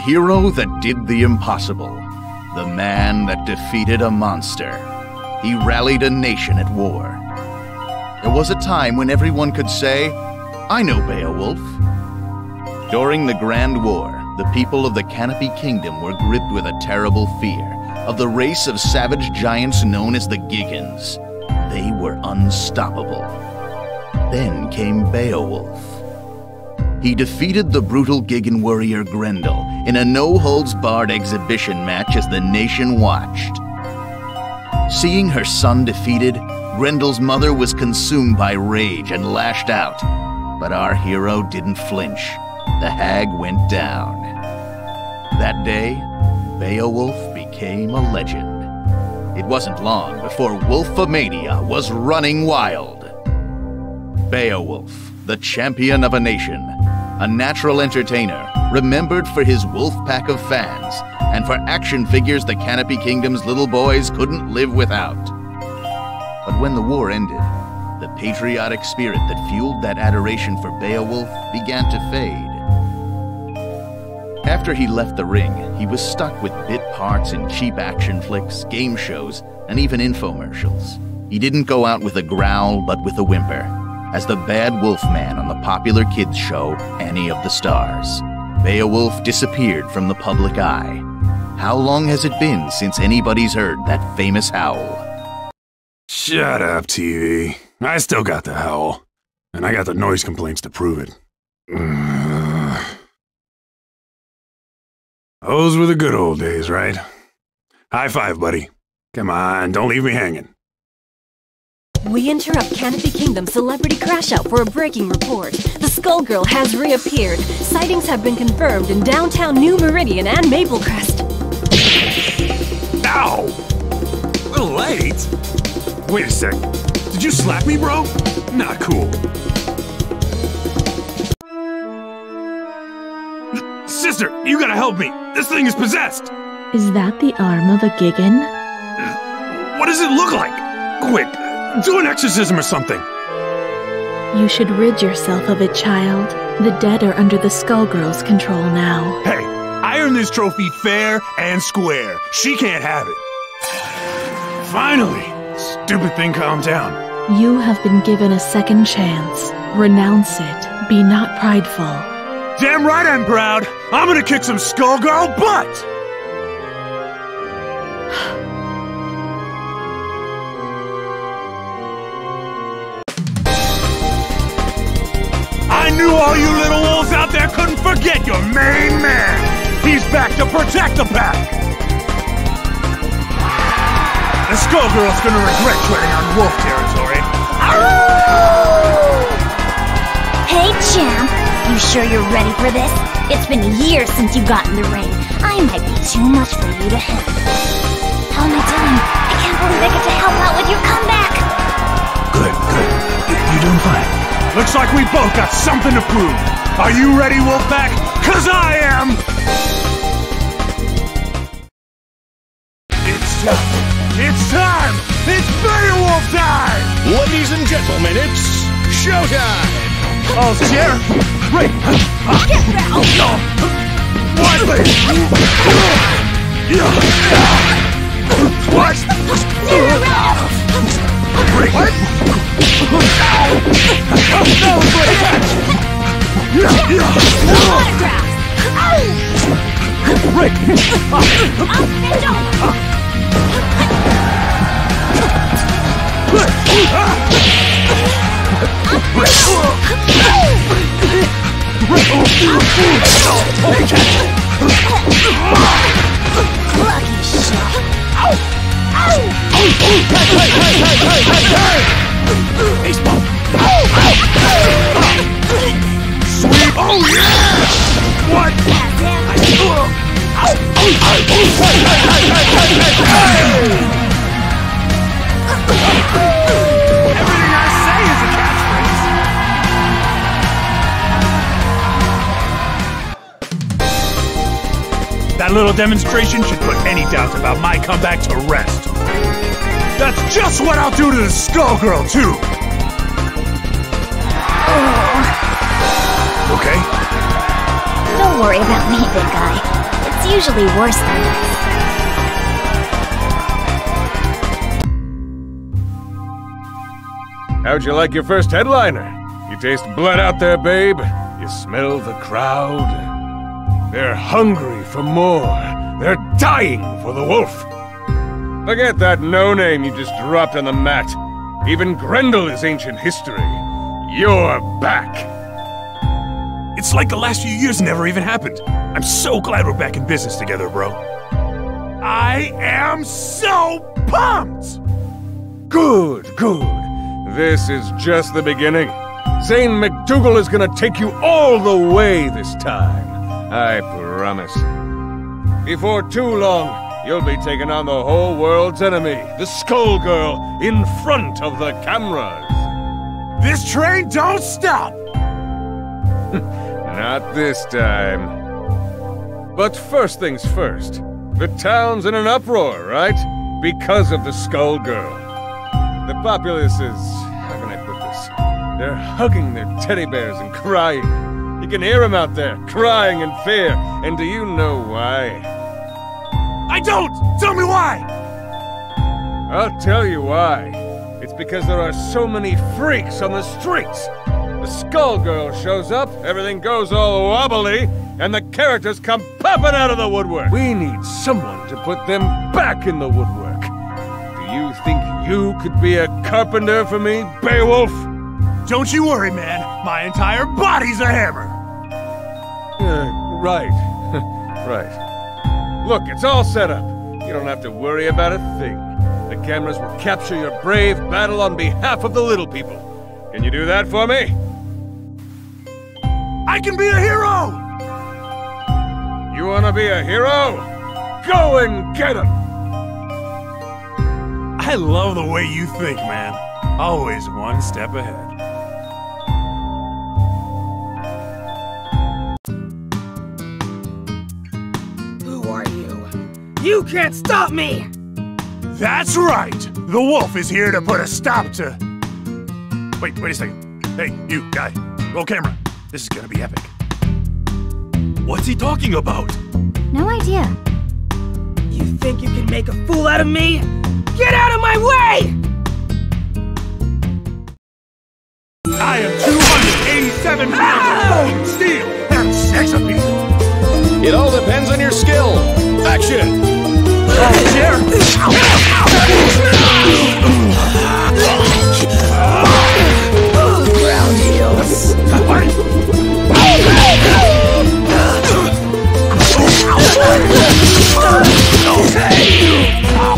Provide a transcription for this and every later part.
hero that did the impossible. The man that defeated a monster. He rallied a nation at war. There was a time when everyone could say, "I know Beowulf." During the Grand War, the people of the Canopy Kingdom were gripped with a terrible fear of the race of savage giants known as the Giggans. They were unstoppable. Then came Beowulf. He defeated the brutal Giggan warrior Grendel in a no-holds-barred exhibition match as the nation watched. Seeing her son defeated, Grendel's mother was consumed by rage and lashed out. But our hero didn't flinch. The hag went down. That day, Beowulf became a legend. It wasn't long before Wolfomania was running wild. Beowulf, the champion of a nation, a natural entertainer, remembered for his wolf pack of fans, and for action figures the Canopy Kingdom's little boys couldn't live without. But when the war ended, the patriotic spirit that fueled that adoration for Beowulf began to fade. After he left the ring, he was stuck with bit parts in cheap action flicks, game shows, and even infomercials. He didn't go out with a growl, but with a whimper, as the bad wolf man on the popular kids show Annie of the Stars. Beowulf disappeared from the public eye. How long has it been since anybody's heard that famous howl? Shut up, TV. I still got the howl. And I got the noise complaints to prove it. Those were the good old days, right? High five, buddy. Come on, don't leave me hanging. We interrupt Canopy Kingdom Celebrity Crash Out for a breaking report. The Skullgirl has reappeared. Sightings have been confirmed in downtown New Meridian and Maplecrest. Ow! A little late. Wait a sec. Did you slap me, bro? Not cool. Sister, you gotta help me. This thing is possessed. Is that the arm of a Giggan? What does it look like? Quick, do an exorcism or something. You should rid yourself of it, child. The dead are under the Skullgirls' control now. Hey, I earned this trophy fair and square. She can't have it. Finally, stupid thing calmed down. You have been given a second chance. Renounce it. Be not prideful. Damn right I'm proud. I'm gonna kick some Skullgirl butt! I knew all you little wolves out there couldn't forget your main man! He's back to protect the pack! The Skullgirl's gonna regret treading on wolf territory. Hey, champ! You sure you're ready for this? It's been years since you got in the ring. I might be too much for you to handle. How am I doing? I can't believe I get to help out with your comeback! Good. You're doing fine. Looks like we both got something to prove. Are you ready, Wolfpack? 'Cause I am! It's time! It's Beowulf time! Ladies and gentlemen, it's showtime! Oh, chair! Right! Get back! What? What? Great! What? Rick! Lucky shot! Baseball! Sweet! Oh yeah! What? Everything I say is a catchphrase. That little demonstration should put any doubts about my comeback to rest. That's just what I'll do to the Skullgirl, too! Oh. Okay? Don't worry about me, big guy. usually worse than that. How'd you like your first headliner? You taste blood out there, babe? You smell the crowd? They're hungry for more. They're dying for the wolf. Forget that no-name you just dropped on the mat. Even Grendel is ancient history. You're back. It's like the last few years never even happened. I'm so glad we're back in business together, bro. I am so pumped! Good, good. This is just the beginning. Zane McDougal is gonna take you all the way this time. I promise. Before too long, you'll be taking on the whole world's enemy, the Skullgirl, in front of the cameras. This train don't stop! Not this time. But first things first. The town's in an uproar, right? Because of the Skullgirl. The populace is... how can I put this? They're hugging their teddy bears and crying. You can hear them out there, crying in fear. And do you know why? I don't! Tell me why! I'll tell you why. It's because there are so many freaks on the streets. The Skullgirl shows up, everything goes all wobbly, and the characters come popping out of the woodwork. We need someone to put them back in the woodwork. Do you think you could be a carpenter for me, Beowulf? Don't you worry, man. My entire body's a hammer. Right. Right. Look, it's all set up. You don't have to worry about a thing. The cameras will capture your brave battle on behalf of the little people. Can you do that for me? I can be a hero! You wanna be a hero? Go and get him! I love the way you think, man. Always one step ahead. Who are you? You can't stop me! That's right! The wolf is here to put a stop to... Wait a second. Hey, you, guy. Roll camera. This is gonna be epic. What's he talking about? No idea. You think you can make a fool out of me? Get out of my way! I am 287 pounds of golden steel and sex appeal. It all depends on your skill. Action! Ground heals.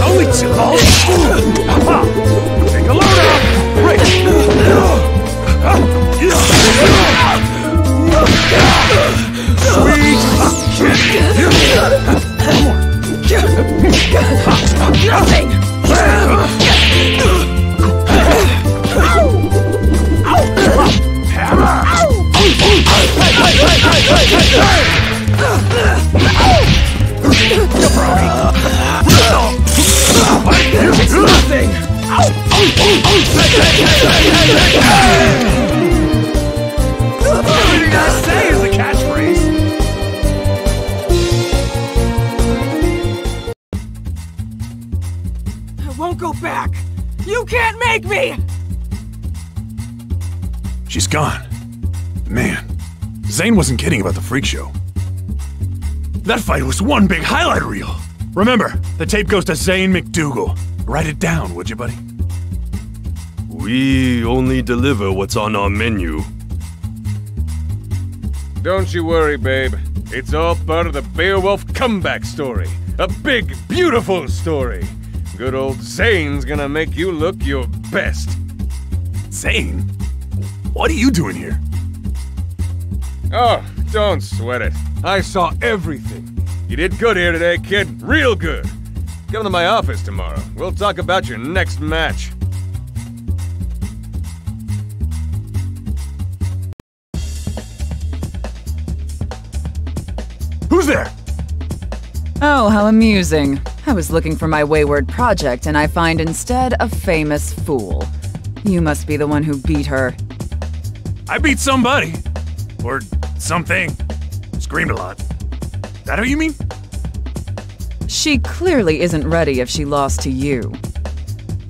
Holy chill! Take a load out! Right! Sweet! Nothing! Nothing! Everything I say is a catchphrase! I won't go back! You can't make me! She's gone. Man, Zane wasn't kidding about the freak show. That fight was one big highlight reel! Remember, the tape goes to Zane McDougal. Write it down, would you, buddy? We only deliver what's on our menu. Don't you worry, babe. It's all part of the Beowulf comeback story. A big, beautiful story. Good old Zane's gonna make you look your best. Zane? What are you doing here? Oh, don't sweat it. I saw everything. You did good here today, kid. Real good. Come to my office tomorrow. We'll talk about your next match. Who's there? Oh, how amusing. I was looking for my wayward project, and I find instead a famous fool. You must be the one who beat her. I beat somebody. Or something. Screamed a lot. That who you mean? She clearly isn't ready if she lost to you.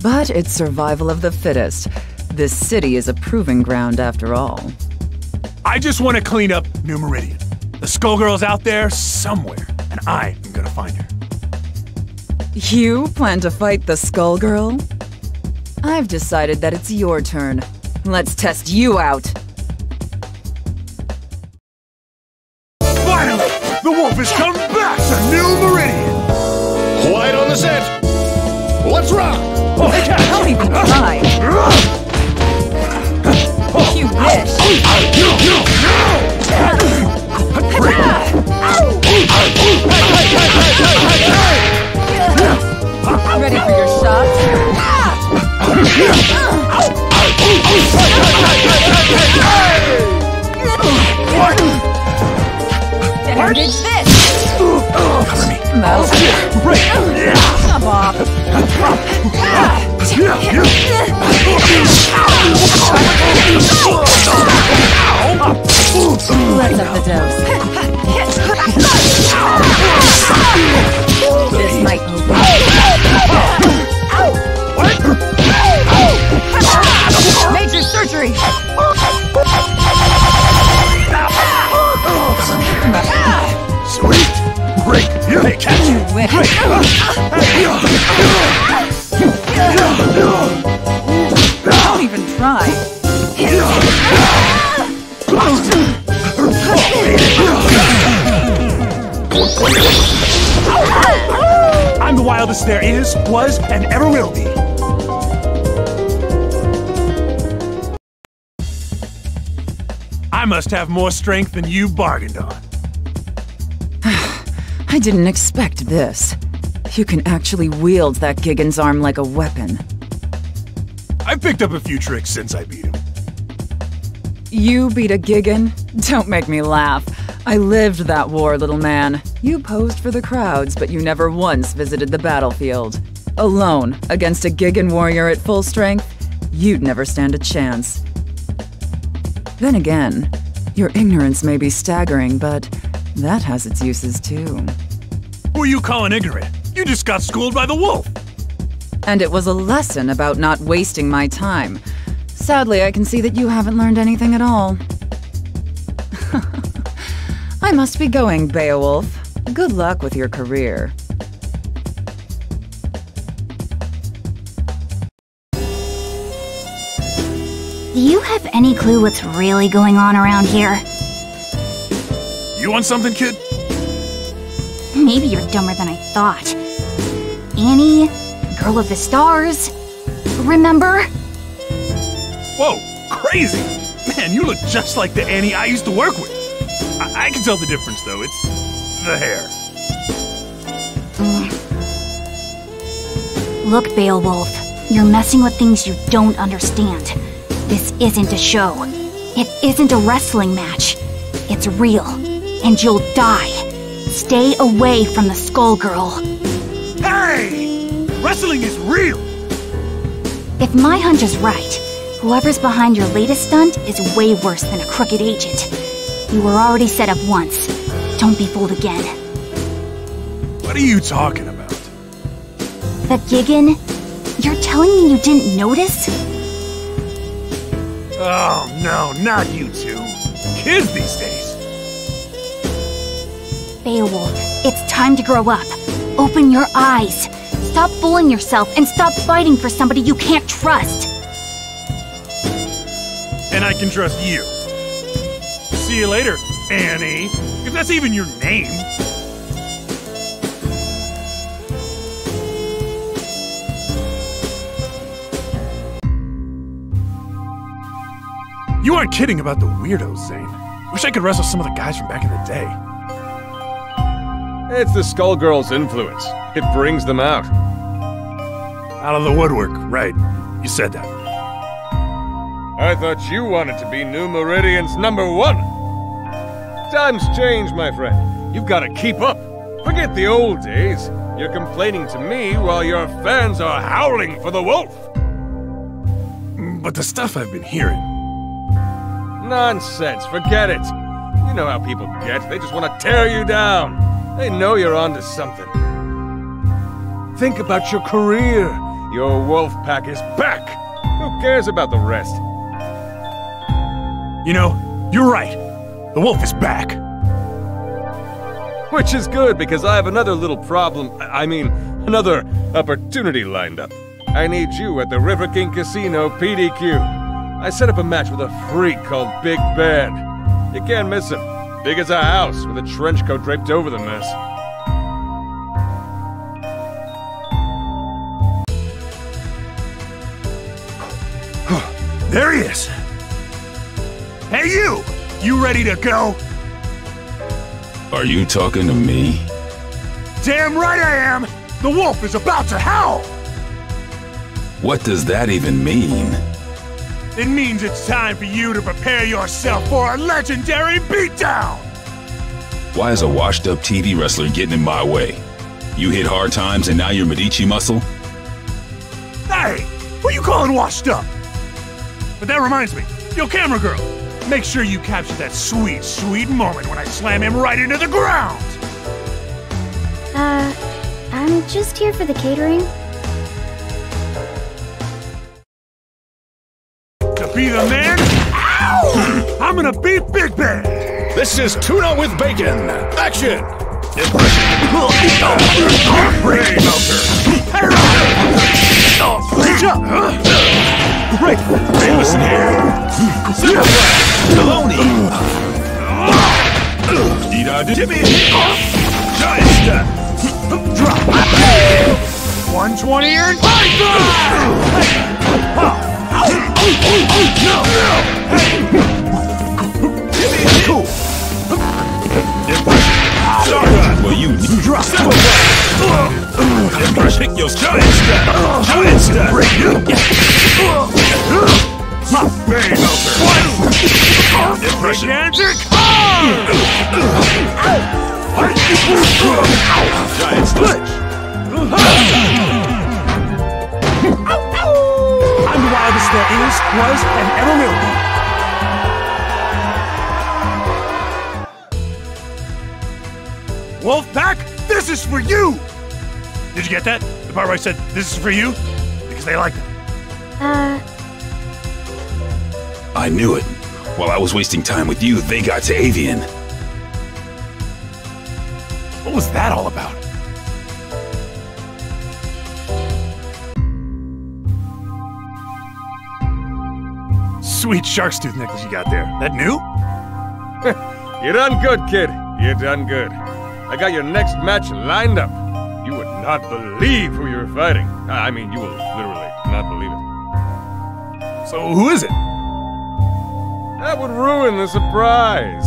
But it's survival of the fittest. This city is a proving ground after all. I just want to clean up New Meridian. The Skullgirl's out there somewhere, and I am gonna find her. You plan to fight the Skullgirl? I've decided that it's your turn. Let's test you out. Finally! The wolf has come back to New Meridian! Quiet on the set! Let's rock! Don't even try. You wish. Ready for your shot? Damage this! Cover me. That'll be Right! Come on. Let's up the dose. This might move. Major surgery! Sweet! Great! Hey, catch you! Don't even try. I'm the wildest there is, was, and ever will be. I must have more strength than you bargained on. I didn't expect this. You can actually wield that Gigan's arm like a weapon. I've picked up a few tricks since I beat him. You beat a Gigan? Don't make me laugh. I lived that war, little man. You posed for the crowds, but you never once visited the battlefield. Alone, against a Gigan warrior at full strength, you'd never stand a chance. Then again, your ignorance may be staggering, but that has its uses too. Who are you calling ignorant? You just got schooled by the wolf! And it was a lesson about not wasting my time. Sadly, I can see that you haven't learned anything at all. I must be going, Beowulf. Good luck with your career. Do you have any clue what's really going on around here? You want something, kid? Maybe you're dumber than I thought. Annie, Girl of the Stars, remember? Whoa, crazy! Man, you look just like the Annie I used to work with. I can tell the difference, though. It's the hair. Look, Beowulf, you're messing with things you don't understand. This isn't a show. It isn't a wrestling match. It's real, and you'll die. Stay away from the Skullgirl. Hey! Wrestling is real! If my hunch is right, whoever's behind your latest stunt is way worse than a crooked agent. You were already set up once. Don't be fooled again. What are you talking about? The Gigan? You're telling me you didn't notice? Oh, no, not you two. Kids these days. Beowulf, it's time to grow up. Open your eyes. Stop fooling yourself and stop fighting for somebody you can't trust. And I can trust you. See you later, Annie. If that's even your name. You aren't kidding about the weirdos, Zane. Wish I could wrestle some of the guys from back in the day. It's the Skullgirls' influence. It brings them out. Out of the woodwork, right. You said that. I thought you wanted to be New Meridian's #1. Times change, my friend. You've got to keep up. Forget the old days. You're complaining to me while your fans are howling for the wolf. But the stuff I've been hearing... Nonsense, forget it. You know how people get. They just want to tear you down. They know you're onto something. Think about your career. Your wolf pack is back. Who cares about the rest? You know, you're right. The wolf is back. Which is good, because I have another little problem. I mean, another opportunity lined up. I need you at the River King Casino PDQ. I set up a match with a freak called Big Bad. You can't miss him. Big as a house, with a trench coat draped over the mess. There he is! Hey you! You ready to go? Are you talking to me? Damn right I am! The wolf is about to howl! What does that even mean? It means it's time for you to prepare yourself for a legendary beatdown! Why is a washed-up TV wrestler getting in my way? You hit hard times and now you're Medici muscle? Hey! What are you calling washed up? But that reminds me, yo camera girl, make sure you capture that sweet, sweet moment when I slam him right into the ground! I'm just here for the catering. To be the man, ow! I'm gonna beat Big Ben! This is tuna with bacon. Action! Right, hey, listen here. Baloney. Jimmy, giant step. Drop. 120 and cool. Well, you drop. Pick your giant step. Giant step. Depression. Giant split. I'm the wildest there is, was, and ever will be. Wolfpack, this is for you! Did you get that? The part where I said, this is for you? Because they like it. I knew it. While I was wasting time with you, they got to Avian. What was that all about? Sweet shark's tooth necklace you got there. That new? You done good, kid. You done good. I got your next match lined up. You would not believe who you're fighting. I mean, you will literally not believe it. So who is it? That would ruin the surprise.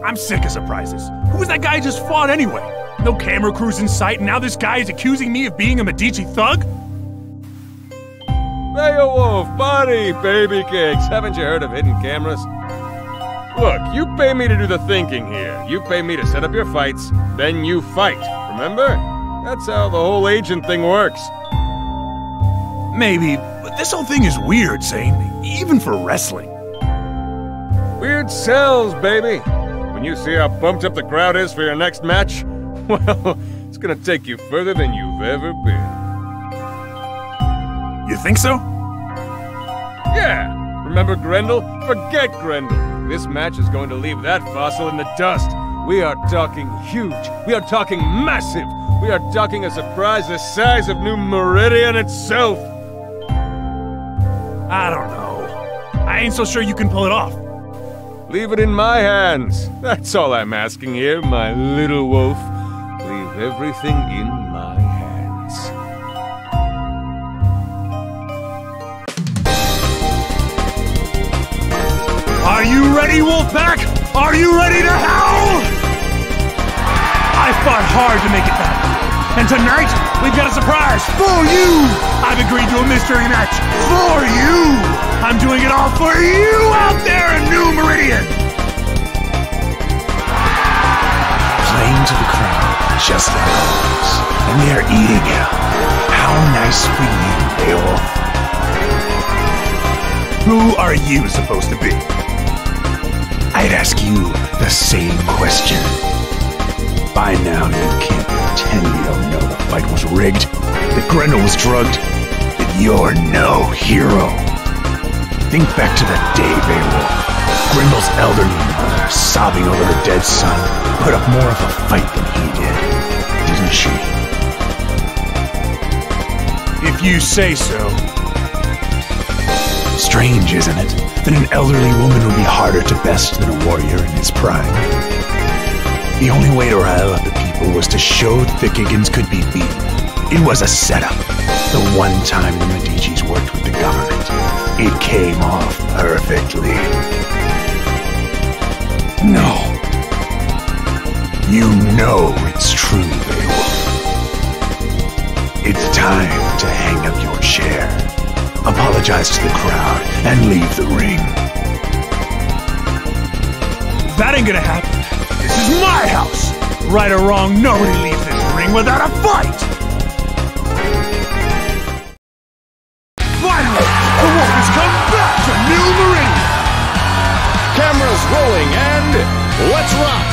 I'm sick of surprises. Who was that guy who just fought anyway? No camera crews in sight, and now this guy is accusing me of being a Medici thug? Beowulf, buddy, baby cakes. Haven't you heard of hidden cameras? Look, you pay me to do the thinking here. You pay me to set up your fights, then you fight. Remember? That's how the whole agent thing works. Maybe, but this whole thing is weird, Zane. Even for wrestling. Weird sells, baby. When you see how pumped up the crowd is for your next match, well, it's gonna take you further than you've ever been. You think so? Yeah. Remember Grendel? Forget Grendel. This match is going to leave that fossil in the dust. We are talking huge. We are talking massive. We are talking a surprise the size of New Meridian itself. I don't know. I ain't so sure you can pull it off. Leave it in my hands. That's all I'm asking here, my little wolf. Leave everything in my hands. Are you ready, Wolfpack? Are you ready to howl? I fought hard to make it back. And tonight, we've got a surprise for you! I've agreed to a mystery match for you! I'm doing it all for you out there in New Meridian! Playing to the crowd, just like always. And they're eating it. How nice for you, Beowulf. Who are you supposed to be? I'd ask you the same question. By now, you can't pretend you don't know the fight was rigged, that Grendel was drugged, that you're no hero. Think back to that day, Beowulf. Grendel's elderly mother, sobbing over her dead son, put up more of a fight than he did, didn't she? If you say so. Strange, isn't it, that an elderly woman would be harder to best than a warrior in his prime? The only way to rile up the people was to show the Giggins could be beaten. It was a setup. The one time the Medicis worked with the government, it came off perfectly. No. You know it's true, Beowulf. It's time to hang up your chair, apologize to the crowd, and leave the ring. That ain't gonna happen. This is my house! Right or wrong, nobody leaves this ring without a fight! Finally, the wolf has come back to New Meridian! Cameras rolling and let's rock!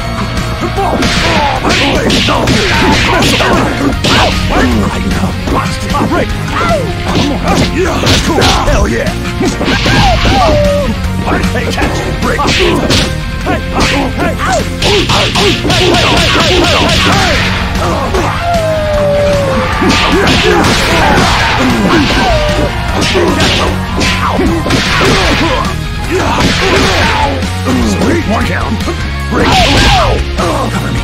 Hell yeah! Hey, catch it! Break! Sweet, one count. Break. Cover me.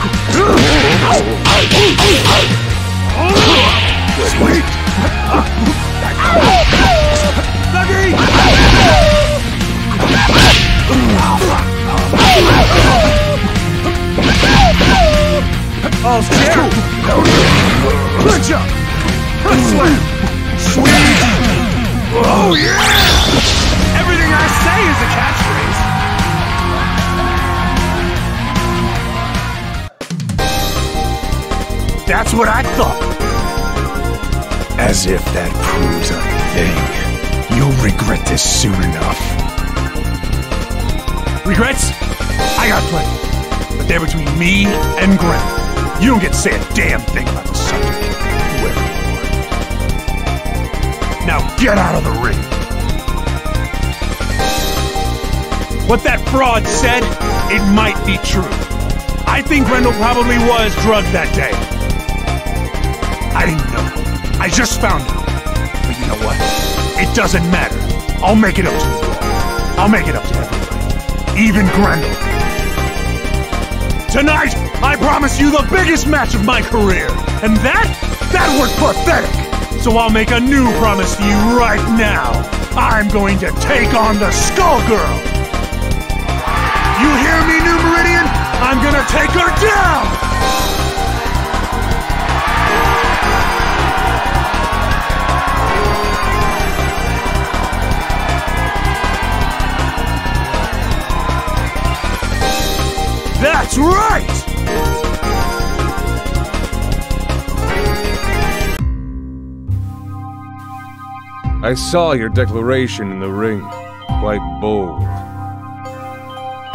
Sweet. All's clear. Punch up. Front slam. Sweet. Oh yeah! Everything I say is a catchphrase. That's what I thought. As if that proves a thing. You'll regret this soon enough. Regrets? I got plenty. But they're between me and Grendel. You don't get to say a damn thing about the subject, whoever you are. Now get out of the ring. What that fraud said, it might be true. I think Grendel probably was drugged that day. I didn't know. I just found out. But you know what? It doesn't matter. I'll make it up to you all. I'll make it up to everybody. Even Grendel. Tonight, I promise you the biggest match of my career. And that was pathetic. So I'll make a new promise to you right now. I'm going to take on the Skullgirl. You hear me, New Meridian? I'm gonna take her down! That's right! I saw your declaration in the ring. Quite bold.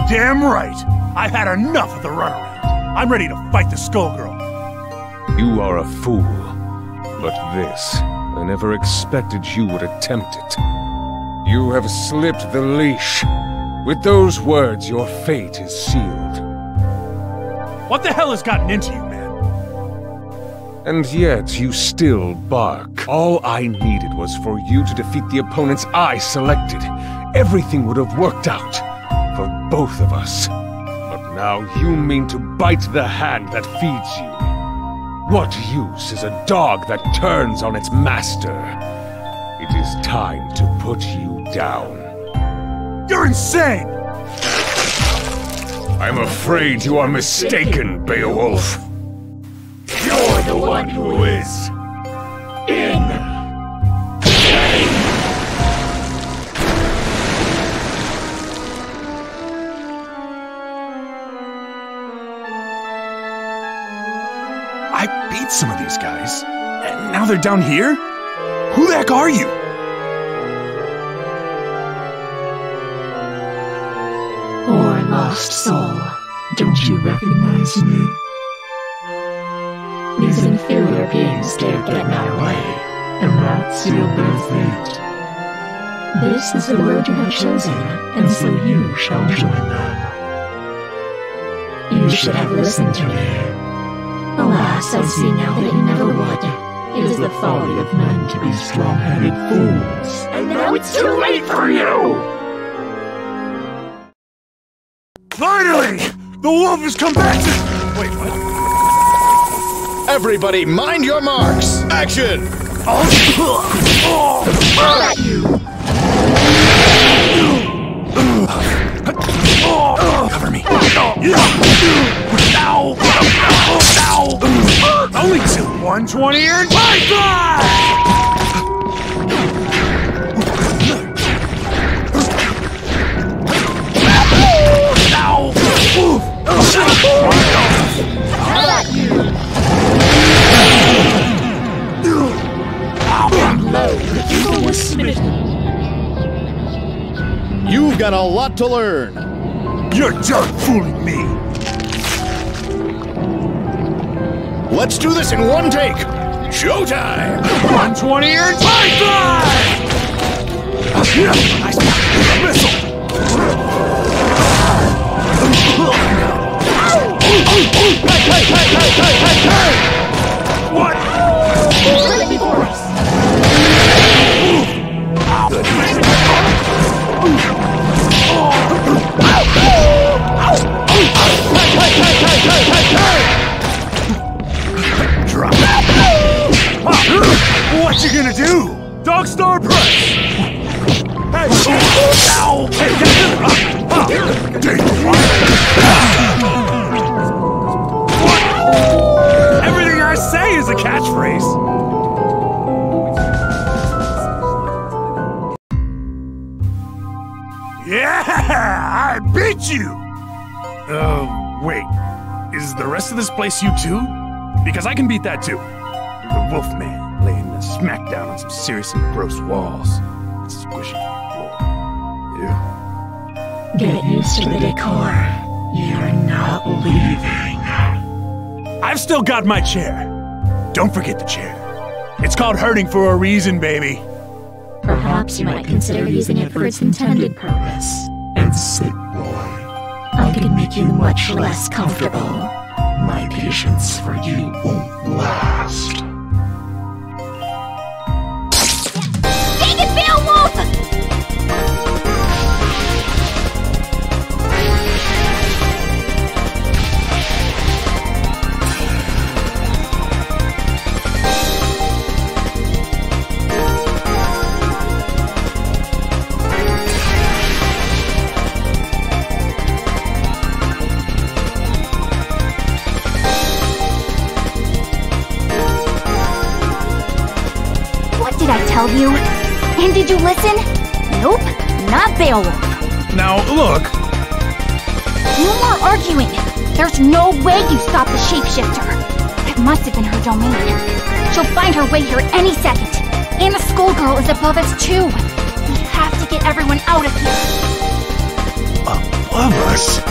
Damn right! I've had enough of the runaround. I'm ready to fight the Skullgirl. You are a fool. But this, I never expected you would attempt it. You have slipped the leash. With those words, your fate is sealed. What the hell has gotten into you, man? And yet, you still bark. All I needed was for you to defeat the opponents I selected. Everything would have worked out. For both of us. But now you mean to bite the hand that feeds you. What use is a dog that turns on its master? It is time to put you down. You're insane! I'm afraid you are mistaken, Beowulf. You're the one who is in. I beat some of these guys, and now they're down here? Who the heck are you? Poor lost soul, don't you recognize me? These inferior beings dared get in our way, and that sealed their fate. This is the road you have chosen, and so you shall join them. You should have listened to me. Alas, I see now that you never would. It is the folly of men to be strong-headed fools, and now it's too late for you! Finally! The wolf has come back to... Wait, what? Everybody, mind your marks! Action! Cover me. Only two 120 and Python! You've got a lot to learn. You're done fooling me. Let's do this in one take. Showtime! 120 and Python! Nice missile! Hey! What? Drop. What you gonna do? Dog Star Press! Hey! Ow! Hey, what? Everything I say is a catchphrase! Yeah! I beat you! Wait. Is the rest of this place you too? Because I can beat that too. The Wolfman laying a smackdown on some seriously gross walls. It's squishy floor. Yeah. Get used to the decor. You're not leaving. I've still got my chair. Don't forget the chair. It's called hurting for a reason, baby. Perhaps you might consider using it for its intended purpose. And sit, boy. I can make you much less comfortable. My patience for you won't last. Take it, Beowulf! Tell you? And did you listen? Nope, not Beowulf. Now, look. No more arguing. There's no way you stop the shapeshifter. It must have been her domain. She'll find her way here any second. And the Skullgirl is above us too. We have to get everyone out of here. Above us?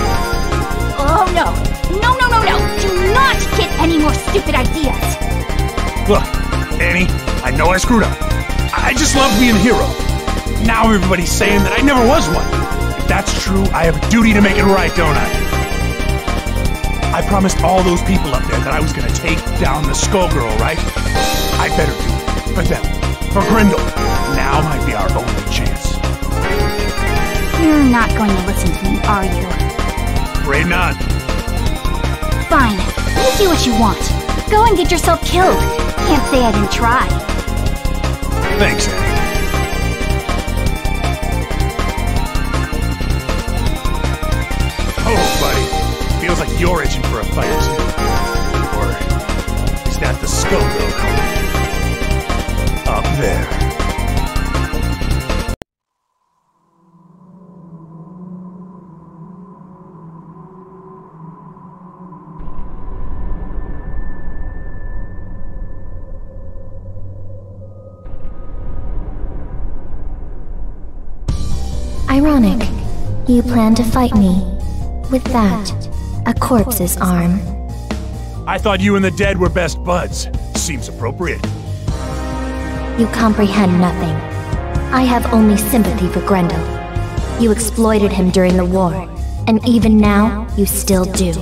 Oh no. No. Do not get any more stupid ideas. Look, Annie, I know I screwed up. I just love being a hero. Now everybody's saying that I never was one. If that's true, I have a duty to make it right, don't I? I promised all those people up there that I was gonna take down the Skullgirl, right? I better do it. For them. For Grendel. Now might be our only chance. You're not going to listen to me, are you? Afraid not. Fine. You do what you want. Go and get yourself killed. Can't say I didn't try. Thanks, Annie. Oh, buddy. Feels like you're itching for a fight, too. Or is that the Skullgirl coming? Up there. Ironic. You plan to fight me. With that, a corpse's arm. I thought you and the dead were best buds. Seems appropriate. You comprehend nothing. I have only sympathy for Grendel. You exploited him during the war, and even now, you still do.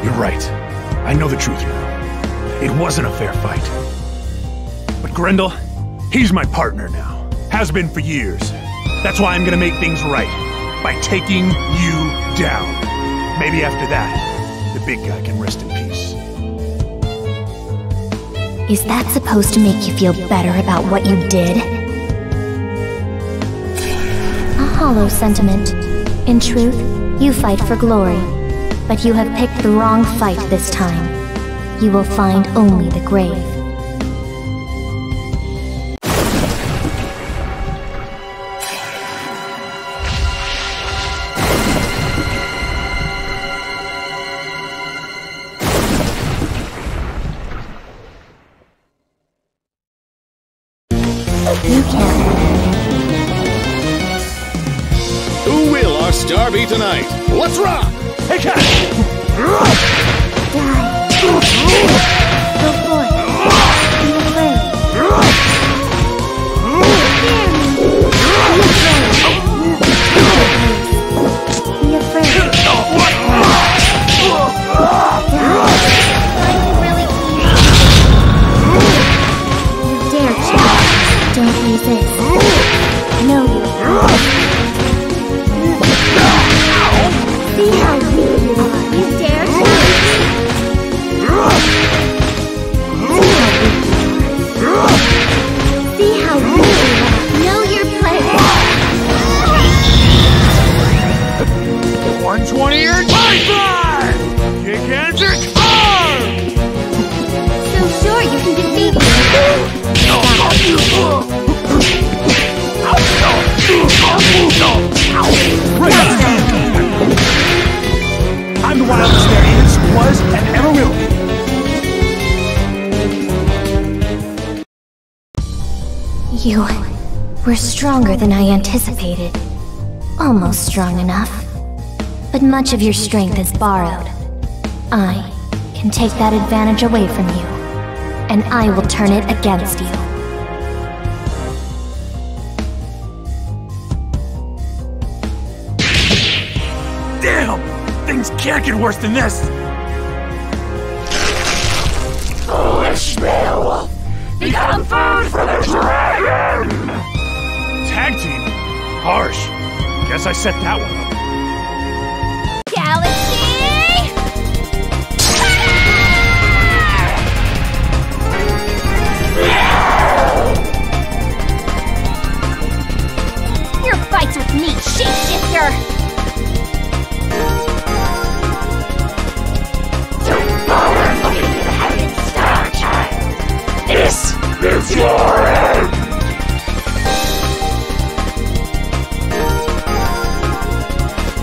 You're right. I know the truth now. It wasn't a fair fight. But Grendel, he's my partner now. Has been for years. That's why I'm gonna make things right. By taking you down. Maybe after that, the big guy can rest in peace. Is that supposed to make you feel better about what you did? A hollow sentiment. In truth, you fight for glory. But you have picked the wrong fight this time. You will find only the grave. You can't. Who will our star be tonight? Let's rock! Hey, cat! Go forth. Be afraid. Be afraid. You dare challenge. Don't resist. No, you see how weak you are. You dare challenge. See how weak you are. Know your place. 120-year Python! Gigantic arm! So sure you can defeat me. I'm the wildest there is, was, and ever will be. You were stronger than I anticipated. Almost strong enough. But much of your strength is borrowed. I can take that advantage away from you, and I will turn it against you. Damn! Things can't get worse than this! Foolish Beowulf! Become food for the dragon! Tag team? Harsh. Guess I set that one up. Galaxy! Your fights with me, shapeshifter! Don't bother looking to the heavenly star, child. This is your end!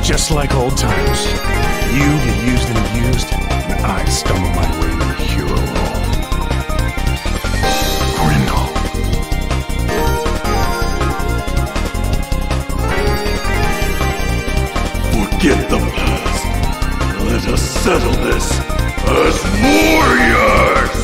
Just like old times. You get used and abused, and I stumble my way to the hero role. Grendel. Forget the past. Let us settle this as warriors!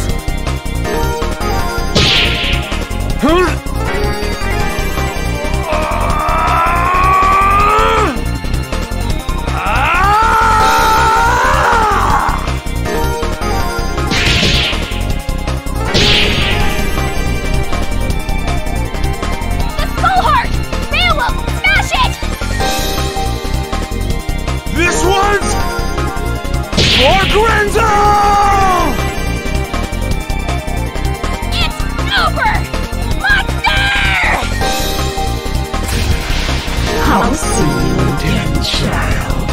I'll see you again, child.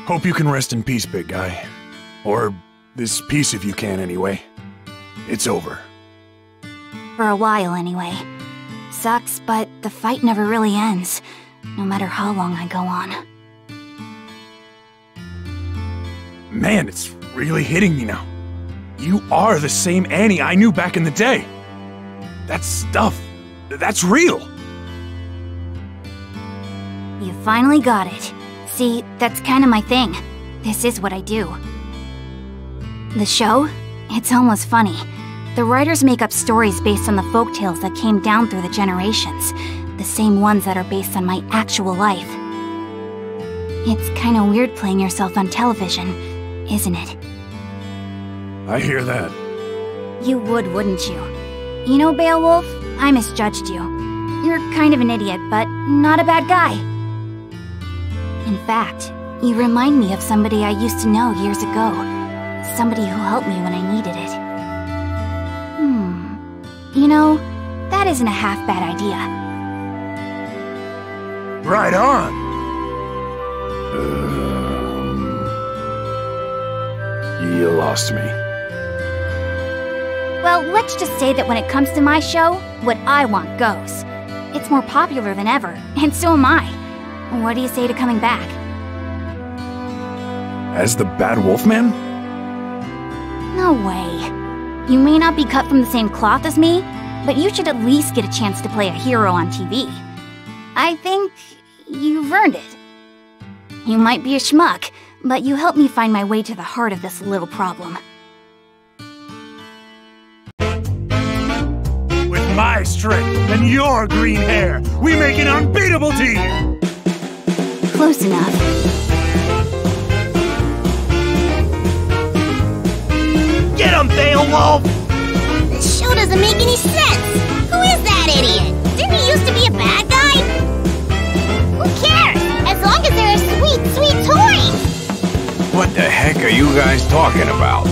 Hope you can rest in peace, big guy. Or this piece if you can, anyway. It's over. For a while, anyway. Sucks, but the fight never really ends, no matter how long I go on. Man, it's really hitting me now. You are the same Annie I knew back in the day. That stuff, that's real. You finally got it. See, that's kind of my thing. This is what I do. The show? It's almost funny. The writers make up stories based on the folktales that came down through the generations. The same ones that are based on my actual life. It's kind of weird playing yourself on television, isn't it? I hear that. You would, wouldn't you? You know, Beowulf, I misjudged you. You're kind of an idiot, but not a bad guy. In fact, you remind me of somebody I used to know years ago. Somebody who helped me when I needed it. You know, that isn't a half-bad idea. Right on! You lost me. Well, let's just say that when it comes to my show, what I want goes. It's more popular than ever, and so am I. What do you say to coming back? As the Bad Wolfman? No way. You may not be cut from the same cloth as me, but you should at least get a chance to play a hero on TV. I think you've earned it. You might be a schmuck, but you helped me find my way to the heart of this little problem. With my strength and your green hair, we make an unbeatable team! Close enough. Get him, Beowulf! This show doesn't make any sense! Who is that idiot? Didn't he used to be a bad guy? Who cares? As long as there are sweet, sweet toys! What the heck are you guys talking about?